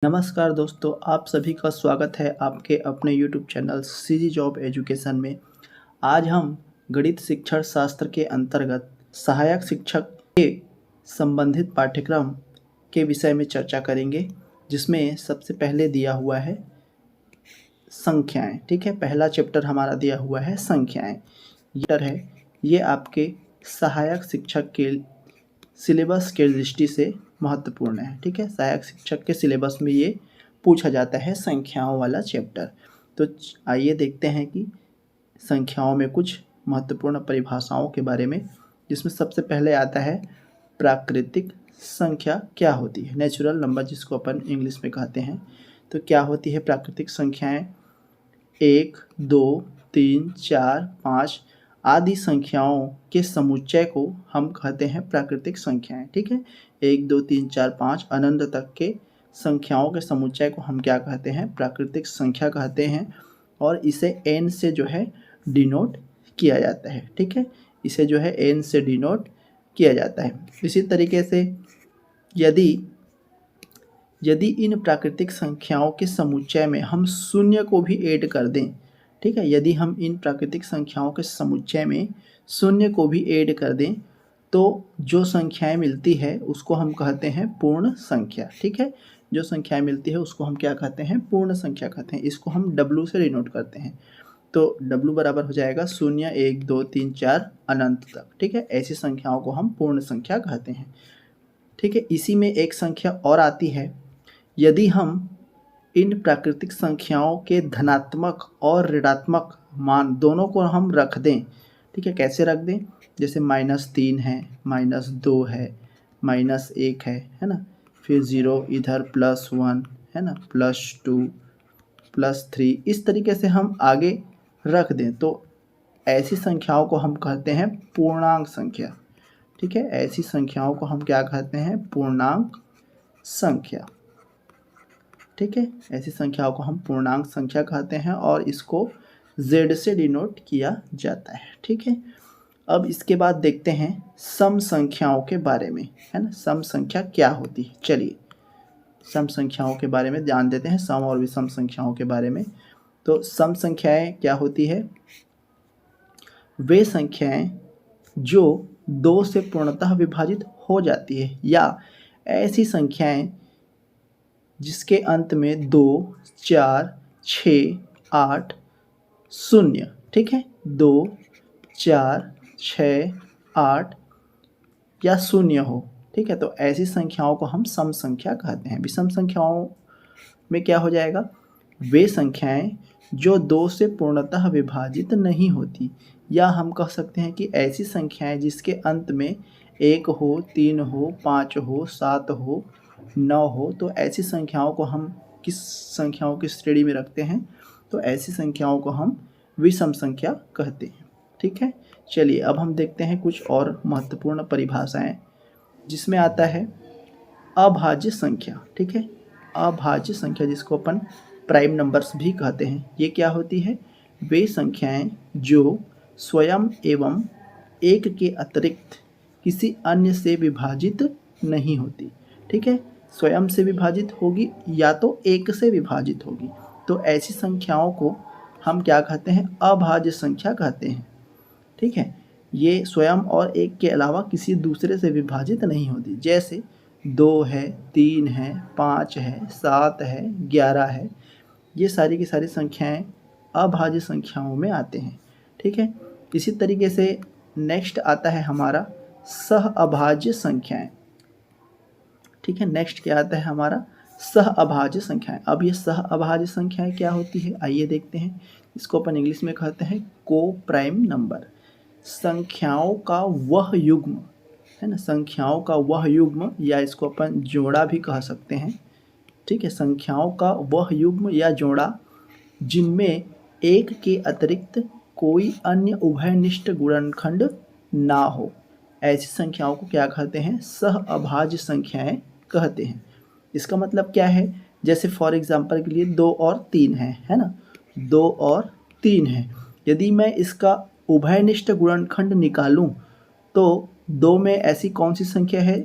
नमस्कार दोस्तों, आप सभी का स्वागत है आपके अपने YouTube channel CG job education में। आज हम गणित शिक्षण शास्त्र के अंतर्गत सहायक शिक्षक के संबंधित पाठ्यक्रम के विषय में चर्चा करेंगे, जिसमें सबसे पहले दिया हुआ है संख्याएं। ठीक है, पहला चैप्टर हमारा दिया हुआ है संख्याएं। ये आपके सहायक शिक्षक के सिलेबस के दृष्टि से महत्वपूर्ण है। ठीक है, सहायक शिक्षक के सिलेबस में ये पूछा जाता है संख्याओं वाला चैप्टर। तो आइए देखते हैं कि संख्याओं में कुछ महत्वपूर्ण परिभाषाओं के बारे में, जिसमें सबसे पहले आता है प्राकृतिक संख्या क्या होती है, नेचुरल नंबर जिसको अपन इंग्लिश में कहते हैं। तो क्या होती है प्राकृतिक संख्याएं? 1, 2, 3, 4, 5 आदि संख्याओं के समुच्चय को हम कहते हैं प्राकृतिक संख्याएं। ठीक है, 1, 2, 3, 4, 5 अनंत तक के संख्याओं के समुच्चय को हम क्या कहते हैं? प्राकृतिक संख्या कहते हैं। और इसे n से जो है डिनोट किया जाता है। ठीक है, इसे जो है n से डिनोट किया जाता है। इसी तरीके से यदि इन प्राकृतिक संख्याओं के समुच्चय में हम शून्य को भी ऐड कर दें, ठीक है, यदि हम इन प्राकृतिक संख्याओं के समुच्चय में शून्य को भी ऐड कर दें तो जो संख्याएं मिलती है उसको हम कहते हैं पूर्ण संख्या। ठीक है, जो संख्याएं मिलती है उसको हम क्या कहते हैं? पूर्ण संख्या कहते हैं। इसको हम W से डिनोट करते हैं। तो W बराबर हो जाएगा 0, 1, 2, 3, 4 अनंत तक। ठीक है, ऐसी संख्याओं को हम पूर्ण संख्या कहते हैं। ठीक है, इसी में एक संख्या और आती है। यदि हम इन प्राकृतिक संख्याओं के धनात्मक और ऋणात्मक मान दोनों को हम रख दें, ठीक है, कैसे रख दें? जैसे -3 है, -2 है, -1 है ना, फिर 0 इधर, +1 है ना, +2, +3, इस तरीके से हम आगे रख दें तो ऐसी संख्याओं को हम कहते हैं पूर्णांक संख्या। ठीक है, ऐसी संख्याओं को हम क्या कहते हैं? पूर्णांक संख्या। ठीक है, ऐसी संख्याओं को हम पूर्णांक संख्या कहते हैं और इसको Z से डिनोट किया जाता है। ठीक है, अब इसके बाद देखते हैं सम संख्याओं के बारे में, है ना। सम संख्या क्या होती है? चलिए सम संख्याओं के बारे में जान देते हैं, सम और विषम संख्याओं के बारे में। तो सम संख्याएं क्या होती है? वे संख्याएं जो 2 से पूर्णतः विभाजित हो जाती है, या ऐसी संख्याएं जिसके अंत में 2, 4, 6, 8, 0, ठीक है, 2, 4, 6, 8 या 0 हो। ठीक है, तो ऐसी संख्याओं को हम सम संख्या कहते हैं। विषम संख्याओं में क्या हो जाएगा? वे संख्याएं जो 2 से पूर्णतः विभाजित नहीं होती, या हम कह सकते हैं कि ऐसी संख्याएं जिसके अंत में 1 हो, 3 हो, 5 हो, 7 हो, 9 हो। तो ऐसी संख्याओं को हम किस संख्याओं की श्रेणी में रखते हैं? तो ऐसी संख्याओं को हम विषम संख्या कहते हैं। ठीक है, चलिए अब हम देखते हैं कुछ और महत्वपूर्ण परिभाषाएं, जिसमें आता है अभाज्य संख्या। ठीक है, अभाज्य संख्या जिसको अपन प्राइम नंबर्स भी कहते हैं, ये क्या होती है? वे संख्याएं जो स्वयं एवं एक के अतिरिक्त किसी अन्य से विभाजित नहीं होती। ठीक है, स्वयं से विभाजित होगी या तो एक से विभाजित होगी। तो ऐसी संख्याओं को हम क्या कहते हैं? अभाज्य संख्या कहते हैं। ठीक है, ये स्वयं और एक के अलावा किसी दूसरे से विभाजित नहीं होती। जैसे 2 है, 3 है, 5 है, 7 है, 11 है, ये सारी की सारी संख्याएं अभाज्य संख्याओं में आते हैं। ठीक है, इसी तरीके से नेक्स्ट आता है हमारा सह अभाज्य संख्याएं। ठीक है, नेक्स्ट क्या आता है हमारा? सह अभाज्य संख्याएं। अब ये सह अभाज्य संख्याएं क्या होती है, आइए देखते हैं। इसको अपन इंग्लिश में कहते हैं को प्राइम नंबर। संख्याओं का वह युग्म, है ना, संख्याओं का वह युग्म, या इसको अपन जोड़ा भी कह सकते हैं। ठीक है, संख्याओं का वह युग्म या जोड़ा जिनमें एक के अतिरिक्त कोई अन्य उभयनिष्ठ गुणनखंड ना हो, ऐसी संख्याओं को क्या कहते हैं? सह अभाज्य संख्याएं कहते हैं। इसका मतलब क्या है? जैसे फॉर एग्जांपल के लिए 2 और 3 है ना, 2 और 3 है। यदि मैं इसका उभयनिष्ठ गुणनखंड निकालूं तो 2 में ऐसी कौन सी संख्या है?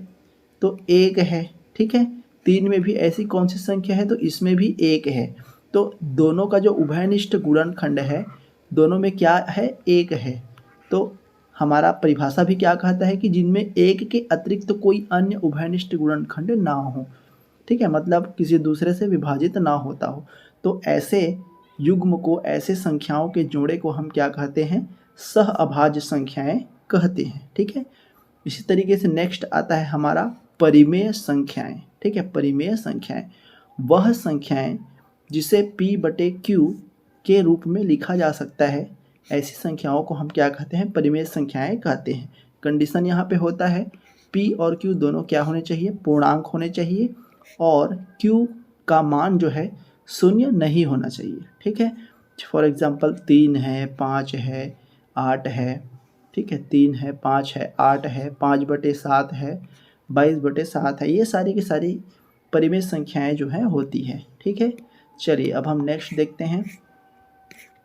तो 1 है। ठीक है, 3 में भी ऐसी कौन सी संख्या है, तो इसमें भी 1 है। तो दोनों का जो उभयनिष्ठ गुणनखंड है, दोनों में क्या है, 1 है। तो हमारा परिभाषा भी क्या कहता है कि जिनमें 1 के अतिरिक्त तो कोई अन्य उभयनिष्ठ गुणनखंड ना हो। ठीक है, मतलब किसी दूसरे से विभाजित ना होता हो। तो ऐसे युग्म को, ऐसे संख्याओं के जोड़े को हम क्या कहते हैं, सह अभाज्य संख्याएं कहते हैं। ठीक है, इसी तरीके से नेक्स्ट आता है हमारा परिमेय संख्याएं। ठीक है, परिमेय संख्याएं वह संख्याएं जिसे p/q के रूप में लिखा जा सकता है, ऐसी संख्याओं को हम क्या कहते हैं, परिमेय संख्याएं कहते हैं। कंडीशन यहाँ पे होता है p और q दोनों क्या होने चाहिए, पूर्णांक होने चाहिए, और q का मान जो है शून्य नहीं होना चाहिए। ठीक है, फॉर एग्जांपल 3 है, 5 है, 8 है। ठीक है, 3 है, 5 है, 8 है, 5/7 है, 22/7 है, ये सारी की सारी परिमेय संख्याएं जो हैं होती है। ठीक है, चलिए अब हम नेक्स्ट देखते हैं।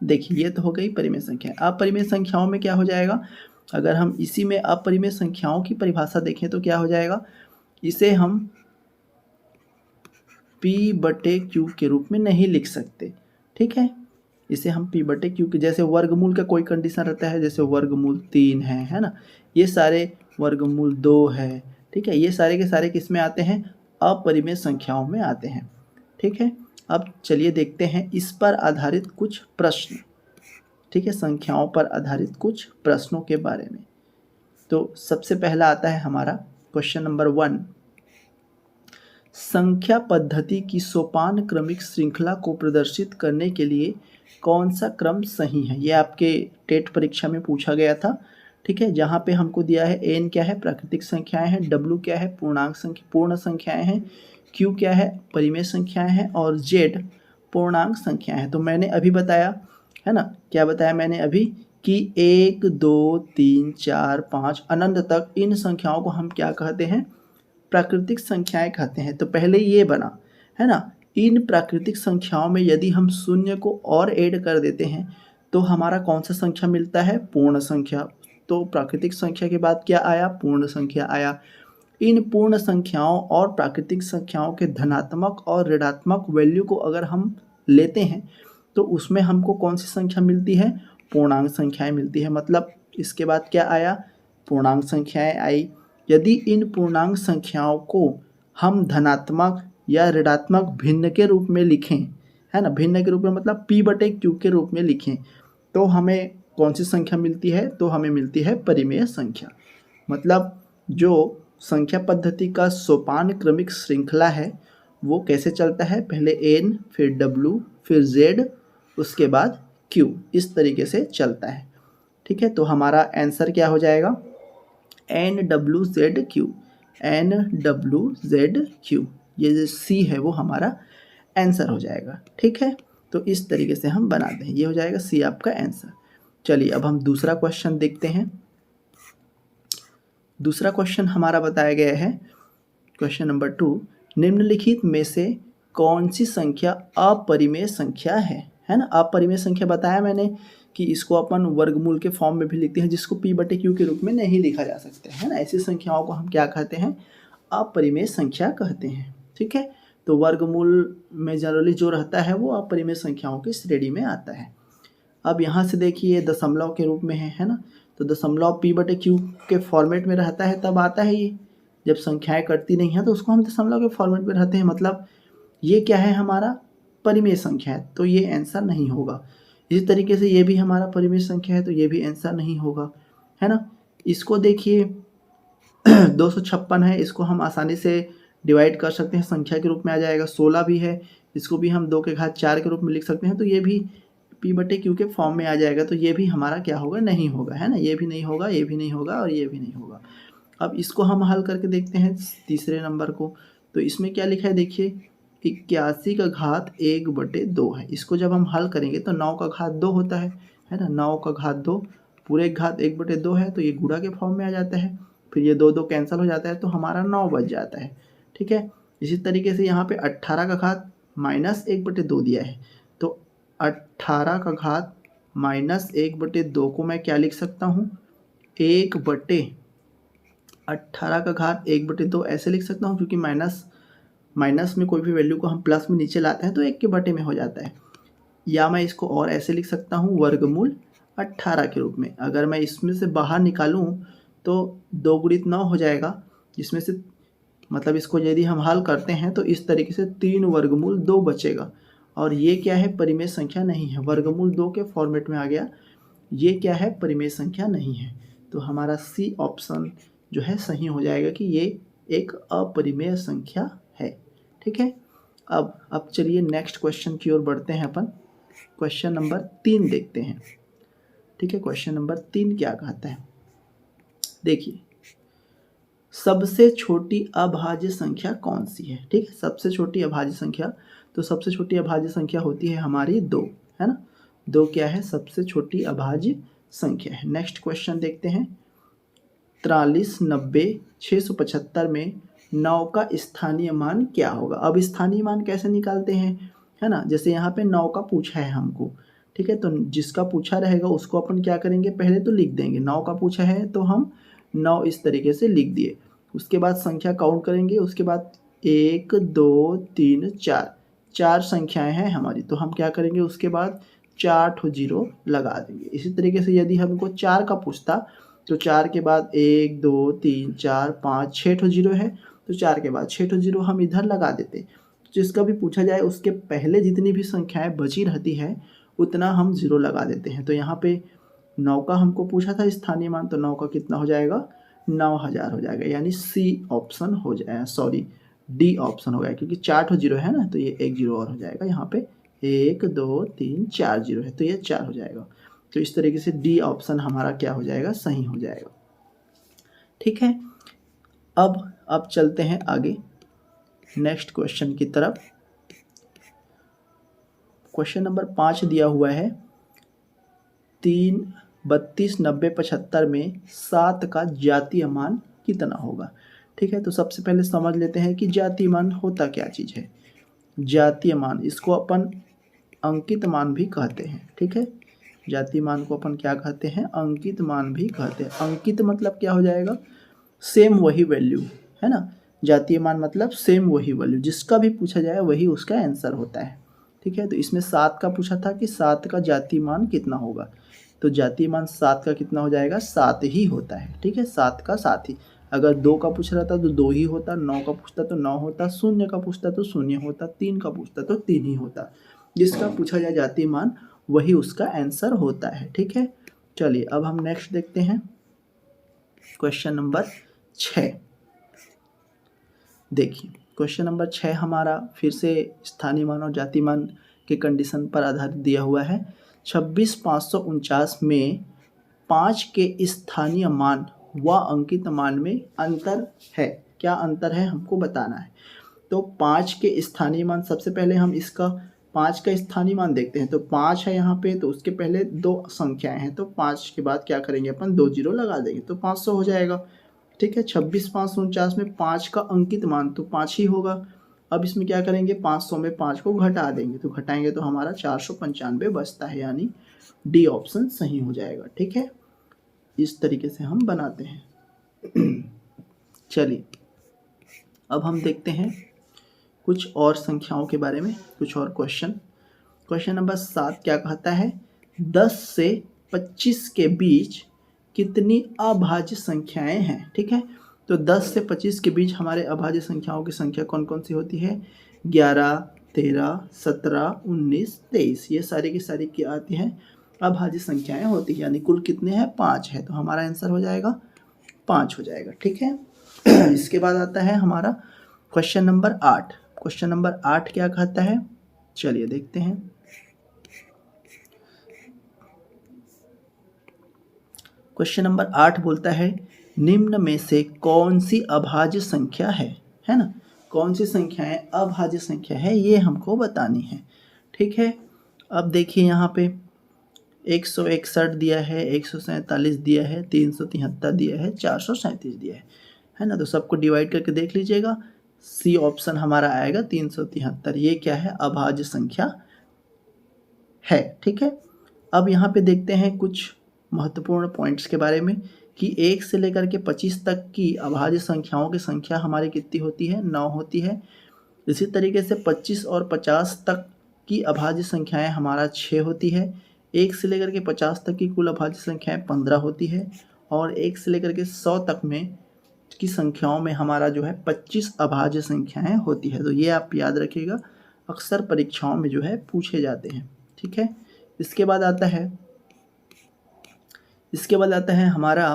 देखिए ये तो हो गई परिमेय संख्या। अपरिमेय संख्याओं में क्या हो जाएगा, अगर हम इसी में अपरिमेय संख्याओं की परिभाषा देखें तो क्या हो जाएगा, इसे हम p/q के रूप में नहीं लिख सकते। ठीक है, इसे हम p/q के, जैसे वर्गमूल का कोई कंडीशन रहता है, जैसे वर्गमूल 3 है ना, ये सारे वर्गमूल 2 है। ठीक है, ये सारे के सारे किस में आते हैं, अपरिमेय संख्याओं में आते हैं। ठीक है, अब चलिए देखते हैं इस पर आधारित कुछ प्रश्न। ठीक है, संख्याओं पर आधारित कुछ प्रश्नों के बारे में। तो सबसे पहला आता है हमारा क्वेश्चन नंबर 1, संख्या पद्धति की सोपान क्रमिक श्रृंखला को प्रदर्शित करने के लिए कौन सा क्रम सही है। ये आपके टेट परीक्षा में पूछा गया था। ठीक है, जहाँ पे हमको दिया है n क्या है, प्राकृतिक संख्याएं हैं, w क्या है, पूर्ण संख्याएं हैं, q क्या है, परिमेय संख्याएं हैं, और z पूर्णांक संख्याएं हैं। तो मैंने अभी बताया है ना, क्या बताया मैंने अभी कि 1 2 3 4 5 अनंत तक इन संख्याओं को हम क्या कहते हैं, प्राकृतिक संख्याएं कहते हैं। तो पहले ये बना है ना, इन प्राकृतिक संख्याओं में यदि हम शून्य को और ऐड कर देते हैं तो हमारा कौन सा संख्या मिलता है, पूर्ण संख्या। तो प्राकृतिक संख्या के बाद क्या आया, पूर्ण संख्या आया। इन पूर्ण संख्याओं और प्राकृतिक संख्याओं के धनात्मक और ऋणात्मक वैल्यू को अगर हम लेते हैं तो उसमें हमको कौन सी संख्या मिलती है, पूर्णांक संख्याएं मिलती है। मतलब इसके बाद क्या आया, पूर्णांक संख्याएं आई। यदि इन पूर्णांक संख्याओं को हम धनात्मक या ऋणात्मक भिन्न के रूप में लिखें, है ना, भिन्न के रूप में मतलब p/q के रूप में लिखें, तो हमें कौन सी संख्या मिलती है, तो हमें मिलती है परिमेय संख्या। मतलब जो संख्या पद्धति का सोपान क्रमिक श्रृंखला है वो कैसे चलता है, पहले n, फिर w, फिर z, उसके बाद q, इस तरीके से चलता है। ठीक है, तो हमारा आंसर क्या हो जाएगा, NWZQ, NWZQ, ये जो C है वो हमारा आंसर हो जाएगा। ठीक है, तो इस तरीके से हम बनाते हैं, ये हो जाएगा C आपका आंसर। चलिए अब हम दूसरा क्वेश्चन देखते हैं। दूसरा क्वेश्चन हमारा बताया गया है, क्वेश्चन नंबर 2, निम्नलिखित में से कौन सी संख्या अपरिमेय संख्या है ना। अपरिमेय संख्या बताया मैंने कि इसको अपन वर्गमूल के फॉर्म में भी लिखते हैं, जिसको p/q के रूप में नहीं लिखा जा सकता है ना। ऐसी संख्याओं को हम क्या कहते हैं, अपरिमेय संख्या कहते हैं। ठीक है, तो वर्गमूल में जनरली जो रहता है वो अपरिमेय संख्याओं की श्रेणी में आता है। अब यहाँ से देखिए दशमलव के रूप में है ना, तो दशमलव p/q के फॉर्मेट में रहता है तब आता है ये, जब संख्याएं कटती नहीं हैं तो उसको हम दशमलव के फॉर्मेट में रहते हैं। मतलब ये क्या है, हमारा परिमेय संख्या है, तो ये आंसर नहीं होगा। इसी तरीके से ये भी हमारा परिमेय संख्या है, तो ये भी आंसर नहीं होगा, है ना। इसको देखिए 256 है, इसको हम आसानी से डिवाइड कर सकते हैं, संख्या के रूप में आ जाएगा। 16 भी है, इसको भी हम 2 के घात 4 के रूप में लिख सकते हैं, तो ये भी p/q के फॉर्म में आ जाएगा। तो ये भी हमारा क्या होगा, नहीं होगा, है ना। ये भी नहीं होगा, ये भी नहीं होगा, और ये भी नहीं होगा। अब इसको हम हल करके देखते हैं तीसरे नंबर को। तो इसमें क्या लिखा है देखिए, 81 का घात 1/2 है। इसको जब हम हल करेंगे तो 9 का घात 2 होता है ना। 9 का घात 2 पूरे घात 1/2 है, तो ये गुणा के फॉर्म में आ जाता है। फिर ये 2 कैंसिल हो जाता है, तो हमारा 9 बच जाता है। ठीक है, इसी तरीके से यहाँ पे 18 का घात -1/2 दिया है, तो 18 का घात -1/2 को मैं क्या लिख सकता हूँ, 1/18 का घात 1/2 ऐसे लिख सकता हूँ, क्योंकि माइनस माइनस में कोई भी वैल्यू को हम प्लस में नीचे लाते हैं तो 1 के बटे में हो जाता है। या मैं इसको और ऐसे लिख सकता हूँ, वर्गमूल 18 के रूप में। अगर मैं इसमें से बाहर निकालूँ तो 2 गुणित 9 हो जाएगा, जिसमें से मतलब इसको यदि हम हल करते हैं तो इस तरीके से 3 वर्गमूल 2 बचेगा। और ये क्या है, परिमेय संख्या नहीं है, वर्गमूल 2 के फॉर्मेट में आ गया। ये क्या है, परिमेय संख्या नहीं है। तो हमारा सी ऑप्शन जो है सही हो जाएगा कि ये एक अपरिमेय संख्या है। ठीक है, अब चलिए नेक्स्ट क्वेश्चन की ओर बढ़ते हैं अपन। क्वेश्चन नंबर 3 देखते हैं। ठीक है, क्वेश्चन नंबर 3 क्या कहता है, देखिए, सबसे छोटी अभाज्य संख्या कौन सी है। ठीक है, सबसे छोटी अभाज्य संख्या, तो सबसे छोटी अभाज्य संख्या होती है हमारी 2, है ना। 2 क्या है, सबसे छोटी अभाज्य संख्या है। नेक्स्ट क्वेश्चन देखते हैं। 43, 90, 675 में 9 का स्थानीय मान क्या होगा। अब स्थानीय मान कैसे निकालते हैं, है ना। जैसे यहाँ पे 9 का पूछा है हमको, ठीक है, तो जिसका पूछा रहेगा उसको अपन क्या करेंगे, पहले तो लिख देंगे। 9 का पूछा है तो हम 9 इस तरीके से लिख दिए। उसके बाद संख्या काउंट करेंगे, उसके बाद 1, 2, 3, 4, 4 संख्याएं हैं हमारी, तो हम क्या करेंगे, उसके बाद 4 ठो जीरो लगा देंगे। इसी तरीके से यदि हमको 4 का पूछता तो 4 के बाद 1, 2, 3, 4, 5, 6 ठो जीरो है, तो 4 के बाद 6 ठो जीरो हम इधर लगा देते। जिसका भी पूछा जाए उसके पहले जितनी भी संख्याएं बची रहती है उतना हम जीरो लगा देते हैं। तो यहाँ पे 9 का हमको पूछा था स्थानीय मान, तो 9 का कितना हो जाएगा, 9000 हो जाएगा, यानी सी ऑप्शन हो जाएगा, सॉरी डी ऑप्शन हो गया, क्योंकि 4 ठो जीरो है ना, तो ये 1 जीरो और हो जाएगा। यहाँ पे 1, 2, 3, 4 जीरो है, तो ये 4 हो जाएगा। तो इस तरीके से डी ऑप्शन हमारा क्या हो जाएगा, सही हो जाएगा। ठीक है, अब चलते हैं आगे नेक्स्ट क्वेश्चन की तरफ। क्वेश्चन नंबर 5 दिया हुआ है, 3, 32, 90, 75 में 7 का जातीय मान कितना होगा। ठीक है, तो सबसे पहले समझ लेते हैं कि जातीय मान होता क्या चीज़ है। जातीय मान, इसको अपन अंकित मान भी कहते हैं। ठीक है, जातीय मान को अपन क्या कहते हैं, अंकित मान भी कहते हैं। अंकित मतलब क्या हो जाएगा, सेम वही वैल्यू, है ना। जातीय मान मतलब सेम वही वैल्यू, जिसका भी पूछा जाए वही उसका आंसर होता है। ठीक है, तो इसमें 7 का पूछा था कि 7 का जातीय मान कितना होगा, तो जातीय मान 7 का कितना हो जाएगा, 7 ही होता है। ठीक है, 7 का 7 ही। अगर 2 का पूछ रहा था तो 2 ही होता, 9 का पूछता तो 9 होता, 0 का पूछता तो 0 होता, 3 का पूछता तो 3 ही होता। जिसका पूछा जाए जातीय मान वही उसका आंसर होता है। ठीक है, चलिए अब हम नेक्स्ट देखते हैं क्वेश्चन नंबर 6। देखिए, क्वेश्चन नंबर 6 हमारा फिर से स्थानीय मान और जातीय मान के कंडीशन पर आधारित दिया हुआ है। 26,549 में 5 के स्थानीय मान व अंकित मान में अंतर है। क्या अंतर है हमको बताना है। तो 5 के स्थानीय मान, सबसे पहले हम इसका 5 का स्थानीय मान देखते हैं। तो 5 है यहाँ पे, तो उसके पहले 2 संख्याएं हैं, तो 5 के बाद क्या करेंगे अपन, 2 जीरो लगा देंगे, तो 500 हो जाएगा। ठीक है, 26,549 में 5 का अंकित मान तो 5 ही होगा। अब इसमें क्या करेंगे, 500 में 5 को घटा देंगे, तो घटाएंगे तो हमारा 495 बचता है, यानी डी ऑप्शन सही हो जाएगा। ठीक है, इस तरीके से हम बनाते हैं। चलिए अब हम देखते हैं कुछ और संख्याओं के बारे में, कुछ और क्वेश्चन। क्वेश्चन नंबर 7 क्या कहता है, 10 से 25 के बीच कितनी अभाज्य संख्याएं हैं। ठीक है, तो 10 से 25 के बीच हमारे अभाज्य संख्याओं की संख्या कौन कौन सी होती है, 11, 13, 17, 19, 23, ये सारी की सारी क्या आती हैं, अभाज्य संख्याएं होती है। यानी कुल कितने हैं, 5 है, तो हमारा आंसर हो जाएगा 5 हो जाएगा। ठीक है, इसके बाद आता है हमारा क्वेश्चन नंबर 8। क्वेश्चन नंबर 8 क्या कहता है, चलिए देखते हैं। क्वेश्चन नंबर 8 बोलता है, निम्न में से कौन सी अभाज्य संख्या है ना, कौन सी संख्याएं अभाज्य संख्या है ये हमको बतानी है। ठीक है, अब देखिए यहाँ पे 161 दिया है, 147 दिया है, 373 दिया है, 437 दिया है ना। तो सबको डिवाइड करके देख लीजिएगा, सी ऑप्शन हमारा आएगा 373। ये क्या है, अभाज्य संख्या है। ठीक है, अब यहाँ पे देखते हैं कुछ महत्वपूर्ण पॉइंट्स के बारे में कि 1 से लेकर के 25 तक की अभाज्य संख्याओं की संख्या हमारी कितनी होती है, 9 होती है। इसी तरीके से 25 और 50 तक की अभाज्य संख्याएं हमारा 6 होती है। 1 से लेकर के 50 तक की कुल अभाज्य संख्याएं 15 होती है और 1 से लेकर के 100 तक में की संख्याओं में हमारा जो है 25 अभाज्य संख्याएं होती है। तो ये आप याद रखिएगा, अक्सर परीक्षाओं में जो है पूछे जाते हैं। ठीक है, इसके बाद आता है हमारा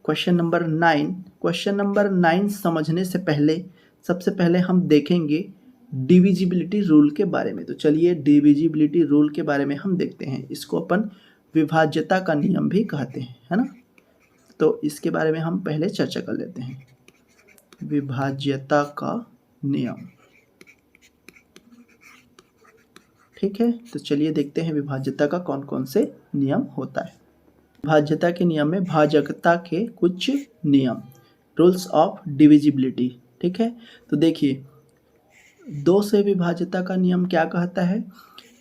क्वेश्चन नंबर 9। क्वेश्चन नंबर 9 समझने से पहले सबसे पहले हम देखेंगे डिविजिबिलिटी रूल के बारे में। तो चलिए डिविजिबिलिटी रूल के बारे में हम देखते हैं। इसको अपन विभाज्यता का नियम भी कहते हैं, है ना। तो इसके बारे में हम पहले चर्चा कर लेते हैं। विभाज्यता का नियम, ठीक है। तो चलिए देखते हैं विभाज्यता का कौन कौन से नियम होता है। विभाज्यता के नियम में भाजकता के कुछ नियम, रूल्स ऑफ डिविजिबिलिटी, ठीक है। तो देखिए 2 से विभाज्यता का नियम क्या कहता है,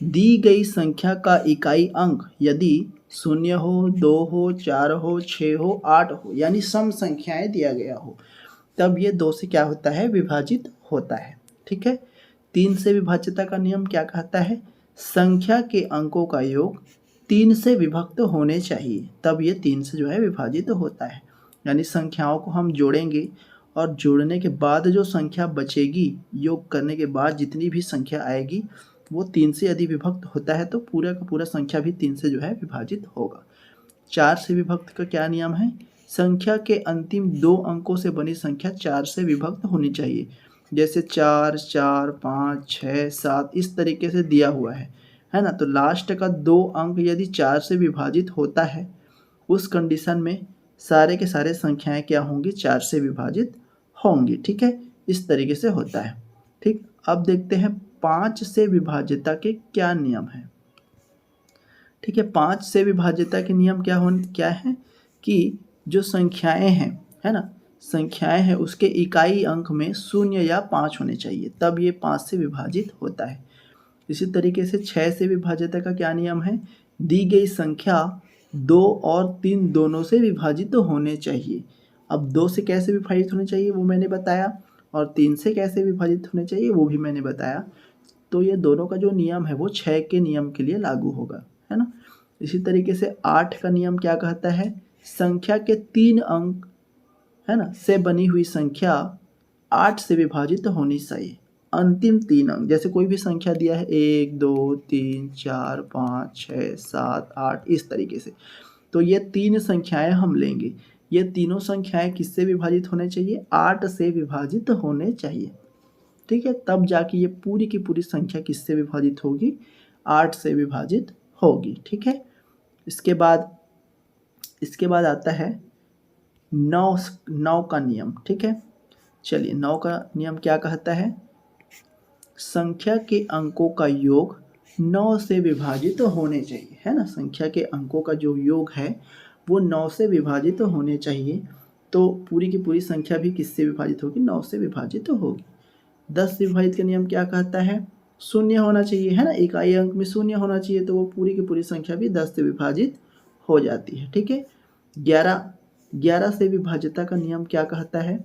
दी गई संख्या का इकाई अंक यदि 0 हो, 2 हो, 4 हो, 6 हो, 8 हो, यानी सम संख्याएं दिया गया हो, तब ये 2 से क्या होता है, विभाजित होता है। ठीक है। 3 से विभाज्यता का नियम क्या कहता है, संख्या के अंकों का योग 3 से विभक्त होने चाहिए, तब ये 3 से जो है विभाजित होता है। यानी संख्याओं को हम जोड़ेंगे और जोड़ने के बाद जो संख्या बचेगी, योग करने के बाद जितनी भी संख्या आएगी वो 3 से यदि विभक्त होता है तो पूरा का पूरा संख्या भी 3 से जो है विभाजित होगा। 4 से विभक्त का क्या नियम है, संख्या के अंतिम 2 अंकों से बनी संख्या 4 से विभक्त होनी चाहिए। जैसे 4, 4, 5, 6, 7 इस तरीके से दिया हुआ है ना। तो लास्ट का 2 अंक यदि 4 से विभाजित होता है, उस कंडीशन में सारे के सारे संख्याएं क्या होंगी, 4 से विभाजित होंगी। ठीक है, इस तरीके से होता है। ठीक, अब देखते हैं 5 से विभाज्यता के क्या नियम है। ठीक है, 5 से विभाज्यता के नियम क्या है कि जो संख्याएं हैं, है ना, संख्याएं हैं उसके इकाई अंक में 0 या 5 होने चाहिए, तब ये 5 से विभाजित होता है। इसी तरीके से 6 से विभाज्यता का क्या नियम है, दी गई संख्या 2 और 3 दोनों से विभाजित होने चाहिए। अब 2 से कैसे विभाजित होने चाहिए वो मैंने बताया, और 3 से कैसे विभाजित होने चाहिए वो भी मैंने बताया। तो ये दोनों का जो नियम है वो 6 के नियम के लिए लागू होगा, है ना। इसी तरीके से 8 का नियम क्या कहता है, संख्या के 3 अंक, है ना, से बनी हुई संख्या 8 से विभाजित होनी चाहिए। अंतिम 3 अंक, जैसे कोई भी संख्या दिया है 1, 2, 3, 4, 5, 6, 7, 8 इस तरीके से, तो ये 3 संख्याएं हम लेंगे। ये तीनों संख्याएं किससे विभाजित होने चाहिए, 8 से विभाजित होने चाहिए। ठीक है, तब जाके ये पूरी की पूरी संख्या किससे विभाजित होगी, 8 से विभाजित होगी। ठीक है, इसके बाद आता है 9 का नियम। ठीक है, चलिए 9 का नियम क्या कहता है, संख्या के अंकों का योग 9 से विभाजित होने चाहिए, है ना। संख्या के अंकों का जो योग है वो 9 से विभाजित होने चाहिए। तो पूरी की पूरी संख्या भी किससे विभाजित होगी, 9 से विभाजित होगी। 10 से विभाजित का नियम क्या कहता है, 0 होना चाहिए, है ना, इकाई अंक में 0 होना चाहिए, तो वो पूरी की पूरी संख्या भी 10 से विभाजित हो जाती है। ठीक है, 11 से विभाज्यता का नियम क्या कहता है,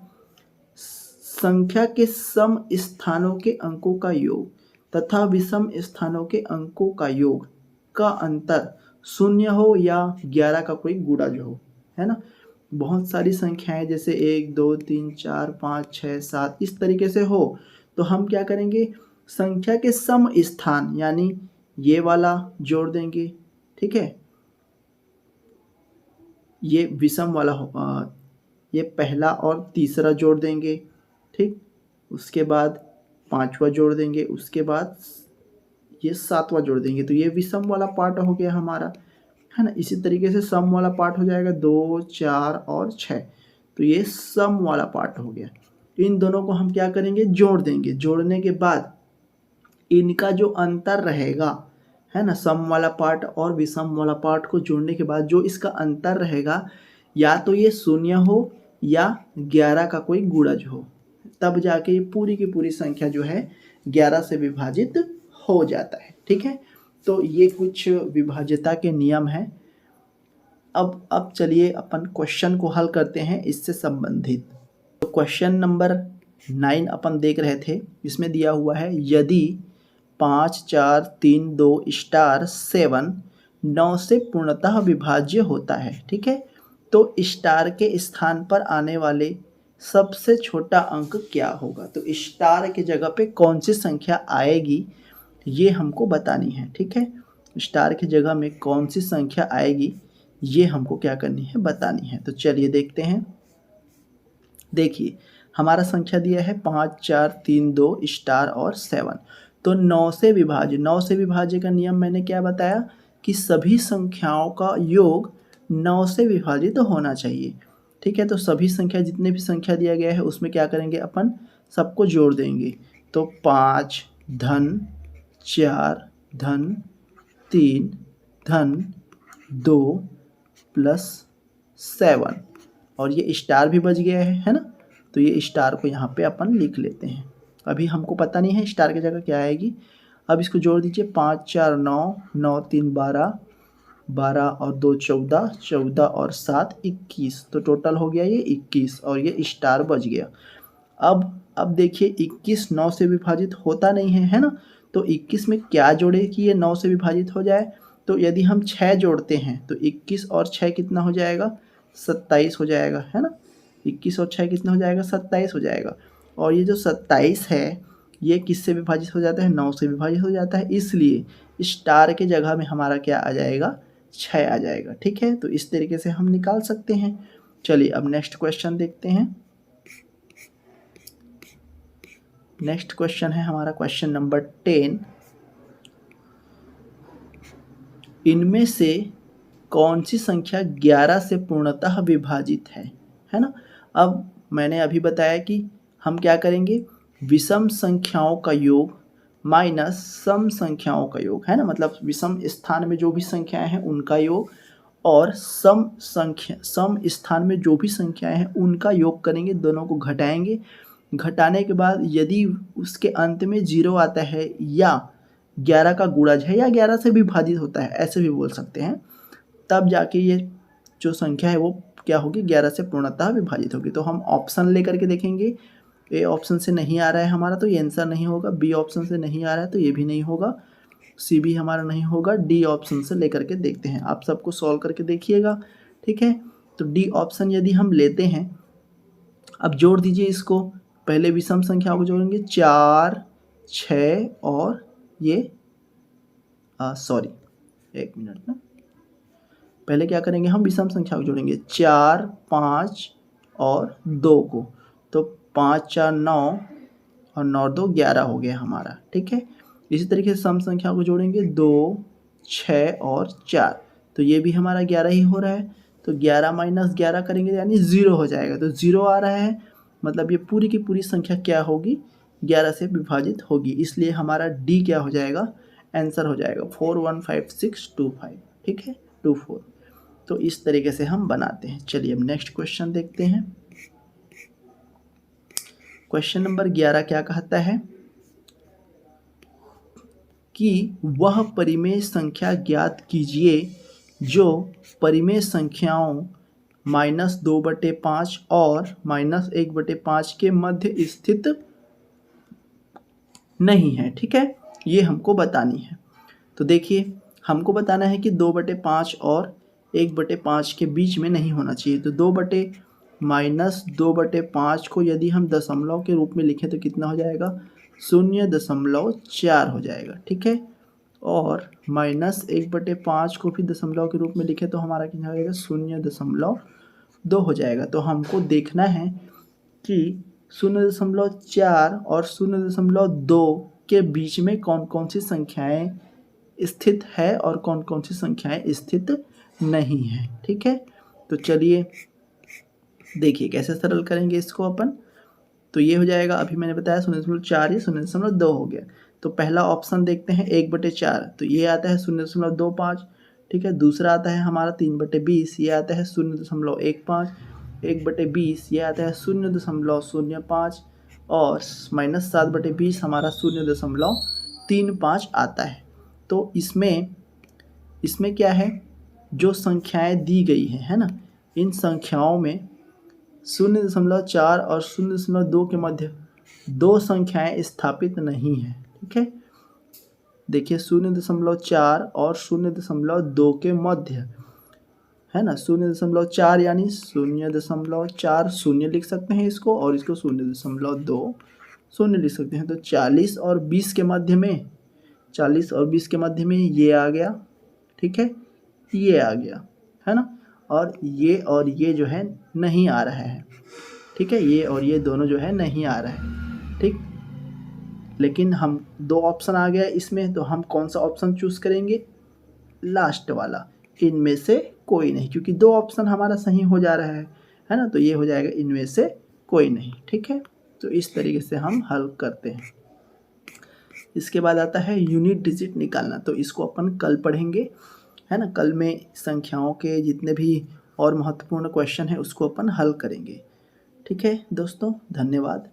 संख्या के सम स्थानों के अंकों का योग तथा विषम स्थानों के अंकों का योग का अंतर 0 हो या 11 का कोई गुणा जो हो, है ना। बहुत सारी संख्याएं जैसे 1, 2, 3, 4, 5, 6, 7 इस तरीके से हो, तो हम क्या करेंगे, संख्या के सम स्थान यानी ये वाला जोड़ देंगे। ठीक है, ये विषम वाला होगा, ये पहला और तीसरा जोड़ देंगे। ठीक, उसके बाद 5वां जोड़ देंगे, उसके बाद ये 7वां जोड़ देंगे, तो ये विषम वाला पार्ट हो गया हमारा, है ना। इसी तरीके से सम वाला पार्ट हो जाएगा 2, 4 और 6, तो ये सम वाला पार्ट हो गया। इन दोनों को हम क्या करेंगे, जोड़ देंगे। जोड़ने के बाद इनका जो अंतर रहेगा, है ना, सम वाला पार्ट और विषम वाला पार्ट को जोड़ने के बाद जो इसका अंतर रहेगा, या तो ये 0 हो या 11 का कोई गुणज हो, तब जाके ये पूरी की पूरी संख्या जो है 11 से विभाजित हो जाता है। ठीक है, तो ये कुछ विभाज्यता के नियम हैं। अब चलिए अपन क्वेश्चन को हल करते हैं इससे संबंधित। तो क्वेश्चन नंबर 9 अपन देख रहे थे, इसमें दिया हुआ है यदि 5 4 3 2 स्टार 7 9 से पूर्णतः विभाज्य होता है। ठीक है, तो स्टार के स्थान पर आने वाले सबसे छोटा अंक क्या होगा, तो स्टार के जगह पे कौन सी संख्या आएगी ये हमको बतानी है। ठीक है, स्टार की जगह में कौन सी संख्या आएगी ये हमको क्या करनी है, बतानी है। तो चलिए देखते हैं। देखिए हमारा संख्या दिया है 5 4 3 2 स्टार और 7, तो 9 से विभाज्य का नियम मैंने क्या बताया कि सभी संख्याओं का योग 9 से विभाजित तो होना चाहिए। ठीक है, तो सभी संख्या जितने भी संख्या दिया गया है उसमें क्या करेंगे, अपन सबको जोड़ देंगे। तो 5 धन 4 धन 3 धन 2 प्लस 7 और ये स्टार भी बच गया है ना, तो ये स्टार को यहाँ पे अपन लिख लेते हैं। अभी हमको पता नहीं है स्टार की जगह क्या आएगी। अब इसको जोड़ दीजिए, 5 4 9 9 3 12 12 और 2 14 14 और 7 21, तो टोटल हो गया ये 21 और ये स्टार बच गया। अब देखिए 21 9 से विभाजित होता नहीं है, है ना, तो 21 में क्या जोड़े कि ये 9 से विभाजित हो जाए, तो यदि हम 6 जोड़ते हैं तो 21 और 6 कितना हो जाएगा, 27 हो जाएगा, है ना। 21 और 6 कितना हो जाएगा, 27 हो जाएगा। और ये जो 27 है ये किससे विभाजित हो जाता है, 9 से विभाजित हो जाता है, इसलिए स्टार के जगह में हमारा क्या आ जाएगा, 6 आ जाएगा। ठीक है, तो इस तरीके से हम निकाल सकते हैं। चलिए अब नेक्स्ट क्वेश्चन देखते हैं। नेक्स्ट क्वेश्चन है हमारा क्वेश्चन नंबर 10। इनमें से कौन सी संख्या 11 से पूर्णतः विभाजित है ना। अब मैंने अभी बताया कि हम क्या करेंगे, विषम संख्याओं का योग माइनस सम संख्याओं का योग, है ना, मतलब विषम स्थान में जो भी संख्याएं हैं उनका योग और सम स्थान में जो भी संख्याएं हैं उनका योग करेंगे, दोनों को घटाएंगे। घटाने के बाद यदि उसके अंत में 0 आता है या 11 का गुणज है या 11 से विभाजित होता है, ऐसे भी बोल सकते हैं, तब जाके ये जो संख्या है वो क्या होगी, 11 से पूर्णतः विभाजित होगी। तो हम ऑप्शन लेकर के देखेंगे, ए ऑप्शन से नहीं आ रहा है हमारा तो ये आंसर नहीं होगा, बी ऑप्शन से नहीं आ रहा है तो ये भी नहीं होगा, सी भी हमारा नहीं होगा, डी ऑप्शन से लेकर के देखते हैं। आप सबको सॉल्व करके देखिएगा। ठीक है, तो डी ऑप्शन यदि हम लेते हैं, अब जोड़ दीजिए इसको, पहले विषम संख्याओं को जोड़ेंगे, 4 6 और ये सॉरी एक मिनट ना, पहले क्या करेंगे, हम विषम संख्या को जोड़ेंगे, 4 5 और 2 को, तो 5 4 9 और 9 2 11 हो गया हमारा। ठीक है, इसी तरीके से सम संख्या को जोड़ेंगे, 2 6 और 4, तो ये भी हमारा 11 ही हो रहा है, तो 11 माइनस 11 करेंगे यानी 0 हो जाएगा, तो 0 आ रहा है, मतलब ये पूरी की पूरी संख्या क्या होगी, 11 से विभाजित होगी, इसलिए हमारा डी क्या हो जाएगा, आंसर हो जाएगा 415625। ठीक है, 24। तो इस तरीके से हम बनाते हैं। चलिए अब नेक्स्ट क्वेश्चन देखते हैं। क्वेश्चन नंबर 11 क्या कहता है कि वह परिमेय संख्या ज्ञात कीजिए जो परिमेय संख्याओं -2/5 और -1/5 के मध्य स्थित नहीं है। ठीक है, ये हमको बतानी है। तो देखिए हमको बताना है कि 2/5 और 1/5 के बीच में नहीं होना चाहिए, तो 2/-2/5 को यदि हम दशमलव के रूप में लिखें तो कितना हो जाएगा, 0.4 हो जाएगा। ठीक है, और -1/5 को भी दशमलव के रूप में लिखें तो हमारा कितना हो जाएगा, 0.2 हो जाएगा। तो हमको देखना है कि 0.4 और 0.2 के बीच में कौन कौन सी संख्याएं स्थित है और कौन कौन सी संख्याएं स्थित नहीं है। ठीक है, तो चलिए देखिए कैसे सरल करेंगे इसको अपन। तो ये हो जाएगा, अभी मैंने बताया 0.4 या 0.2 हो गया। तो पहला ऑप्शन देखते हैं 1/4, तो ये आता है 0.25। ठीक है, दूसरा आता है हमारा 3/20, ये आता है 0.15। 1/20 ये आता है 0.05 और -7/20 हमारा 0.35 आता है। तो इसमें क्या है, जो संख्याएं दी गई हैं, है ना, इन संख्याओं में 0.4 और 0.2 के मध्य दो संख्याएं स्थापित नहीं है। ठीक है, देखिए 0.4 और 0.2 के मध्य है ना, 0.4 यानी 0.4 शून्य लिख सकते हैं इसको, और इसको 0.2 शून्य लिख सकते हैं। तो 40 और 20 के मध्य में, 40 और 20 के मध्य में ये आ गया। ठीक है, ये आ गया है ना, और ये जो है नहीं आ रहा है। ठीक है, ये और ये दोनों जो है नहीं आ रहा है। ठीक, लेकिन हम दो ऑप्शन आ गया इसमें, तो हम कौन सा ऑप्शन चूज करेंगे? लास्ट वाला, इनमें से कोई नहीं, क्योंकि दो ऑप्शन हमारा सही हो जा रहा है ना, तो ये हो जाएगा इनमें से कोई नहीं। ठीक है, तो इस तरीके से हम हल करते हैं। इसके बाद आता है यूनिट डिजिट निकालना, तो इसको अपन कल पढ़ेंगे है ना। कल में संख्याओं के जितने भी और महत्वपूर्ण क्वेश्चन है उसको अपन हल करेंगे। ठीक है दोस्तों, धन्यवाद।